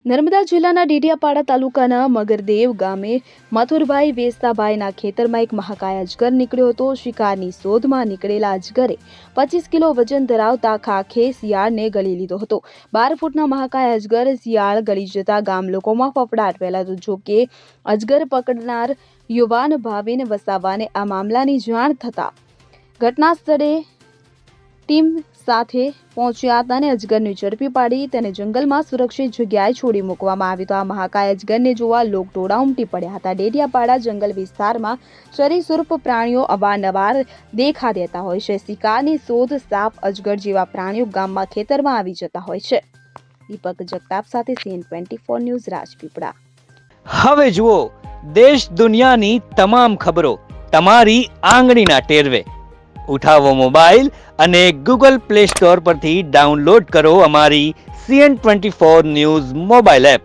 નર્મદા જિલ્લાના ડેડિયાપાડા તાલુકાના મગરદેવ ગામે મથુરભાઈ વેસ્તાભાઈના ખેતરમાં એક મહાકાય અજગર નીકળ્યો હતો। શિકારની શોધમાં નીકળેલા અજગરે 25 કિલો વજન ધરાવતા ખાખે શિયાળને ગળી લીધો હતો। 12 ફૂટના મહાકાય અજગર શિયાળ ગળી જતા ગામ લોકોમાં ફફડાટ ફેલાયો। જો કે અજગર પકડનાર યુવાન ભાવિન વસાવાને આ મામલાની જાણ થતા ઘટના સ્થળે ટીમ સાથે પહોંચ્યા હતા અને અજગરને ઝડપી પાડી તેને જંગલમાં સુરક્ષિત જગ્યાએ છોડી મૂકવામાં આવ્યો હતો। આ મહાકાય અજગરને જોવા લોકટોળા ઉમટી પડ્યા હતા। ડેડિયાપાડા જંગલ વિસ્તારમાં સરીસૃપ પ્રાણીઓ અવારનવાર દેખા દેતા હોય છે। શિકારની શોધ સાપ, અજગર જેવા પ્રાણીઓ ગામમાં ખેતરમાં આવી જતા હોય છે। દીપક જગતાપ સાથે CN24 ન્યૂઝ રાજપીપળા। હવે જુઓ દેશ દુનિયાની તમામ ખબરો તમારી આંગળીના ટેરવે। ઉઠાવો મોબાઈલ અને ગૂગલ પ્લે સ્ટોર પરથી ડાઉનલોડ કરો અમારી CN24 ન્યૂઝ મોબાઈલ એપ।